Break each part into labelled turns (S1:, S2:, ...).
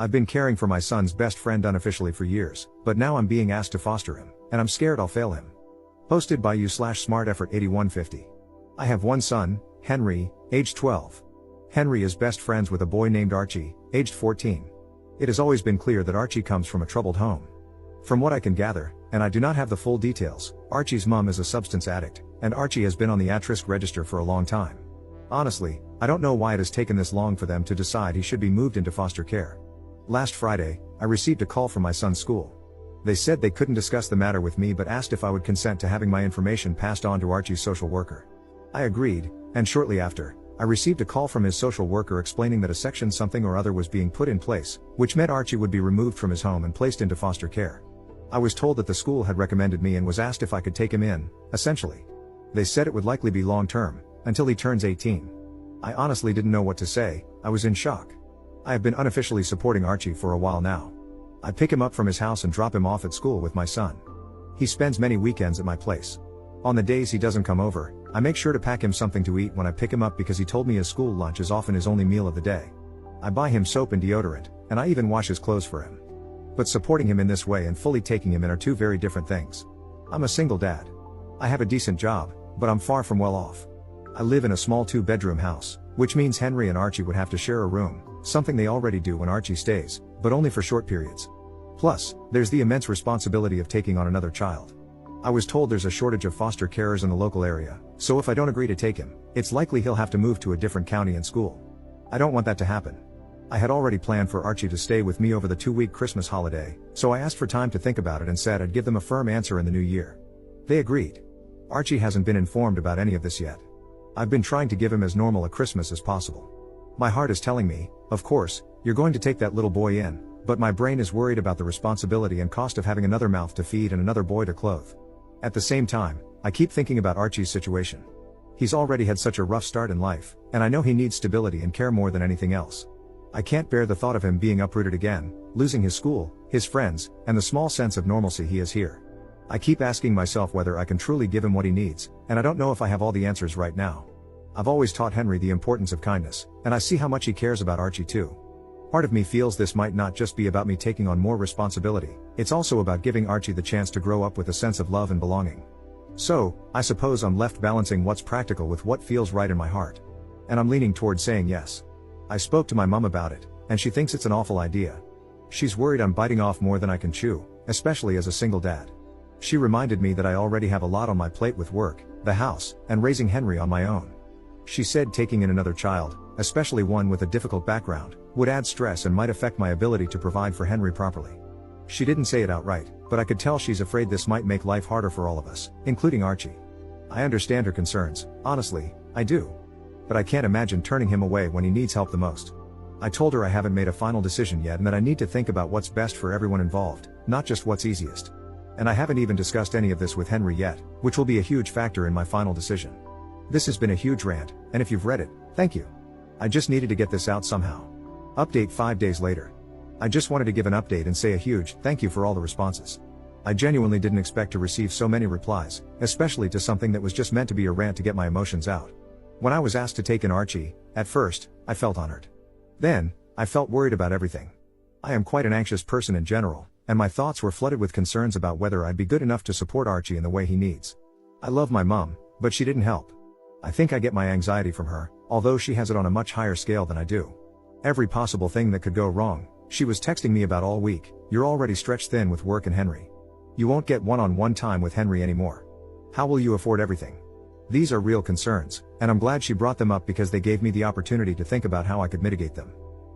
S1: I've been caring for my son's best friend unofficially for years, but now I'm being asked to foster him, and I'm scared I'll fail him. Posted by you/smarteffort8150. I have one son, Henry, aged 12. Henry is best friends with a boy named Archie, aged 14. It has always been clear that Archie comes from a troubled home. From what I can gather, and I do not have the full details, Archie's mom is a substance addict, and Archie has been on the at-risk register for a long time. Honestly, I don't know why it has taken this long for them to decide he should be moved into foster care. Last Friday, I received a call from my son's school. They said they couldn't discuss the matter with me but asked if I would consent to having my information passed on to Archie's social worker. I agreed, and shortly after, I received a call from his social worker explaining that a section something or other was being put in place, which meant Archie would be removed from his home and placed into foster care. I was told that the school had recommended me and was asked if I could take him in, essentially. They said it would likely be long-term, until he turns 18. I honestly didn't know what to say. I was in shock. I have been unofficially supporting Archie for a while now. I pick him up from his house and drop him off at school with my son. He spends many weekends at my place. On the days he doesn't come over, I make sure to pack him something to eat when I pick him up because he told me his school lunch is often his only meal of the day. I buy him soap and deodorant, and I even wash his clothes for him. But supporting him in this way and fully taking him in are two very different things. I'm a single dad. I have a decent job, but I'm far from well off. I live in a small 2-bedroom house, which means Henry and Archie would have to share a room, something they already do when Archie stays, but only for short periods. Plus, there's the immense responsibility of taking on another child. I was told there's a shortage of foster carers in the local area, so if I don't agree to take him, it's likely he'll have to move to a different county and school. I don't want that to happen. I had already planned for Archie to stay with me over the 2-week Christmas holiday, so I asked for time to think about it and said I'd give them a firm answer in the new year. They agreed. Archie hasn't been informed about any of this yet. I've been trying to give him as normal a Christmas as possible. My heart is telling me, of course, you're going to take that little boy in, but my brain is worried about the responsibility and cost of having another mouth to feed and another boy to clothe. At the same time, I keep thinking about Archie's situation. He's already had such a rough start in life, and I know he needs stability and care more than anything else. I can't bear the thought of him being uprooted again, losing his school, his friends, and the small sense of normalcy he has here. I keep asking myself whether I can truly give him what he needs, and I don't know if I have all the answers right now. I've always taught Henry the importance of kindness, and I see how much he cares about Archie too. Part of me feels this might not just be about me taking on more responsibility, it's also about giving Archie the chance to grow up with a sense of love and belonging. So, I suppose I'm left balancing what's practical with what feels right in my heart. And I'm leaning towards saying yes. I spoke to my mom about it, and she thinks it's an awful idea. She's worried I'm biting off more than I can chew, especially as a single dad. She reminded me that I already have a lot on my plate with work, the house, and raising Henry on my own. She said taking in another child, especially one with a difficult background, would add stress and might affect my ability to provide for Henry properly. She didn't say it outright, but I could tell she's afraid this might make life harder for all of us, including Archie. I understand her concerns, honestly, I do. But I can't imagine turning him away when he needs help the most. I told her I haven't made a final decision yet and that I need to think about what's best for everyone involved, not just what's easiest. And I haven't even discussed any of this with Henry yet, which will be a huge factor in my final decision. This has been a huge rant, and if you've read it, thank you. I just needed to get this out somehow. Update 5 days later. I just wanted to give an update and say a huge thank you for all the responses. I genuinely didn't expect to receive so many replies, especially to something that was just meant to be a rant to get my emotions out. When I was asked to take in Archie, at first, I felt honored. Then, I felt worried about everything. I am quite an anxious person in general, and my thoughts were flooded with concerns about whether I'd be good enough to support Archie in the way he needs. I love my mom, but she didn't help. I think I get my anxiety from her, although she has it on a much higher scale than I do. Every possible thing that could go wrong, she was texting me about all week. You're already stretched thin with work and Henry. You won't get one-on-one time with Henry anymore. How will you afford everything? These are real concerns, and I'm glad she brought them up because they gave me the opportunity to think about how I could mitigate them.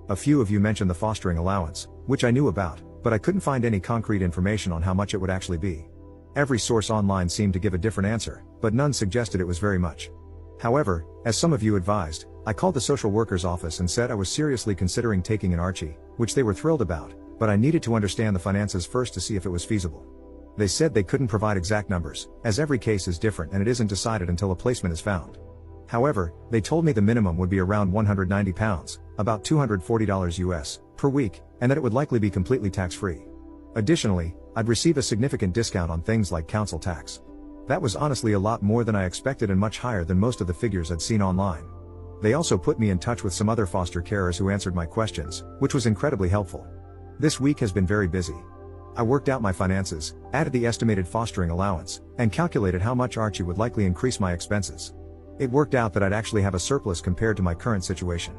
S1: A few of you mentioned the fostering allowance, which I knew about, but I couldn't find any concrete information on how much it would actually be. Every source online seemed to give a different answer, but none suggested it was very much. However, as some of you advised, I called the social worker's office and said I was seriously considering taking in Archie, which they were thrilled about, but I needed to understand the finances first to see if it was feasible. They said they couldn't provide exact numbers, as every case is different and it isn't decided until a placement is found. However, they told me the minimum would be around £190, about $240 US, per week, and that it would likely be completely tax-free. Additionally, I'd receive a significant discount on things like council tax. That was honestly a lot more than I expected and much higher than most of the figures I'd seen online. They also put me in touch with some other foster carers who answered my questions, which was incredibly helpful. This week has been very busy. I worked out my finances, added the estimated fostering allowance, and calculated how much Archie would likely increase my expenses. It worked out that I'd actually have a surplus compared to my current situation.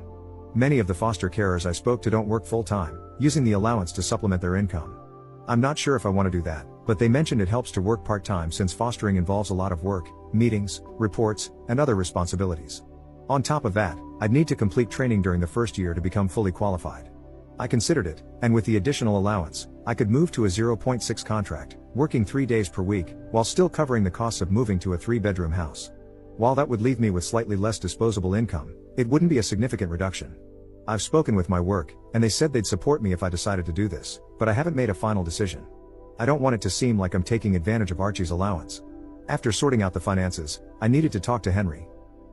S1: Many of the foster carers I spoke to don't work full-time, using the allowance to supplement their income. I'm not sure if I want to do that, but they mentioned it helps to work part-time since fostering involves a lot of work, meetings, reports, and other responsibilities. On top of that, I'd need to complete training during the first year to become fully qualified. I considered it, and with the additional allowance, I could move to a 0.6 contract, working 3 days per week, while still covering the costs of moving to a 3-bedroom house. While that would leave me with slightly less disposable income, it wouldn't be a significant reduction. I've spoken with my work, and they said they'd support me if I decided to do this, but I haven't made a final decision. I don't want it to seem like I'm taking advantage of Archie's allowance. After sorting out the finances, I needed to talk to Henry.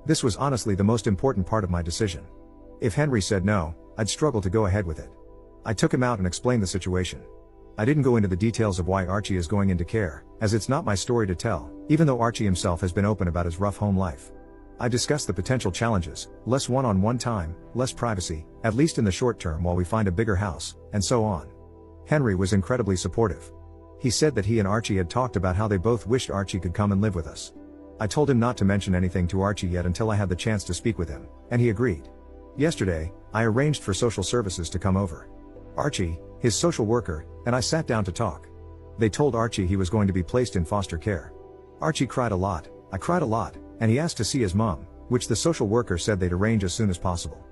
S1: This was honestly the most important part of my decision. If Henry said no, I'd struggle to go ahead with it. I took him out and explained the situation. I didn't go into the details of why Archie is going into care, as it's not my story to tell, even though Archie himself has been open about his rough home life. I discussed the potential challenges, less one-on-one time, less privacy, at least in the short term while we find a bigger house, and so on. Henry was incredibly supportive. He said that he and Archie had talked about how they both wished Archie could come and live with us. I told him not to mention anything to Archie yet until I had the chance to speak with him, and he agreed. Yesterday, I arranged for social services to come over. Archie, his social worker, and I sat down to talk. They told Archie he was going to be placed in foster care. Archie cried a lot, I cried a lot, and he asked to see his mom, which the social worker said they'd arrange as soon as possible.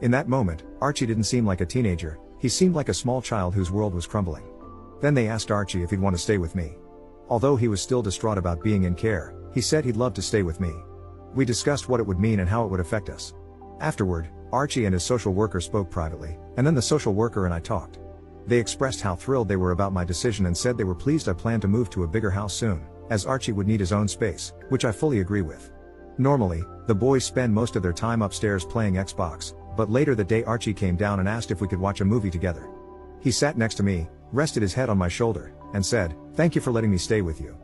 S1: In that moment, Archie didn't seem like a teenager, he seemed like a small child whose world was crumbling. Then they asked Archie if he'd want to stay with me. Although he was still distraught about being in care, he said he'd love to stay with me. We discussed what it would mean and how it would affect us. Afterward, Archie and his social worker spoke privately, and then the social worker and I talked. They expressed how thrilled they were about my decision and said they were pleased I planned to move to a bigger house soon, as Archie would need his own space, which I fully agree with. Normally, the boys spend most of their time upstairs playing Xbox, but later that day Archie came down and asked if we could watch a movie together. He sat next to me, rested his head on my shoulder, and said, "Thank you for letting me stay with you."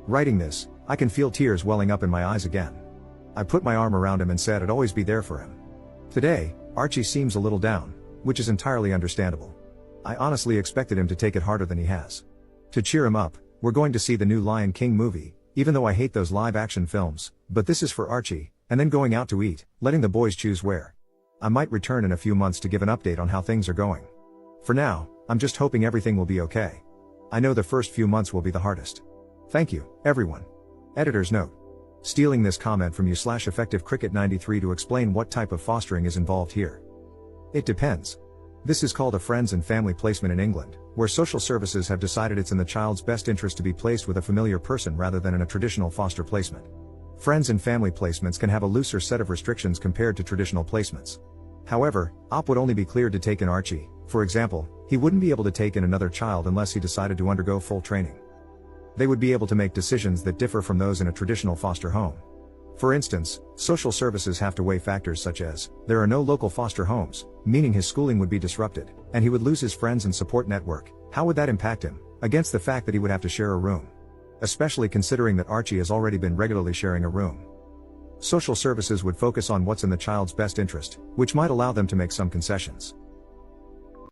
S1: Writing this, I can feel tears welling up in my eyes again. I put my arm around him and said I'd always be there for him. Today, Archie seems a little down, which is entirely understandable. I honestly expected him to take it harder than he has. To cheer him up, we're going to see the new Lion King movie, even though I hate those live-action films, but this is for Archie, and then going out to eat, letting the boys choose where. I might return in a few months to give an update on how things are going. For now, I'm just hoping everything will be okay. I know the first few months will be the hardest. Thank you, everyone. Editor's note. Stealing this comment from you/EffectiveCricket93 to explain what type of fostering is involved here. It depends. This is called a friends and family placement in England, where social services have decided it's in the child's best interest to be placed with a familiar person rather than in a traditional foster placement. Friends and family placements can have a looser set of restrictions compared to traditional placements. However, OP would only be cleared to take in Archie. For example, he wouldn't be able to take in another child unless he decided to undergo full training. They would be able to make decisions that differ from those in a traditional foster home. For instance, social services have to weigh factors such as, there are no local foster homes, meaning his schooling would be disrupted, and he would lose his friends and support network. How would that impact him, against the fact that he would have to share a room? Especially considering that Archie has already been regularly sharing a room. Social services would focus on what's in the child's best interest, which might allow them to make some concessions.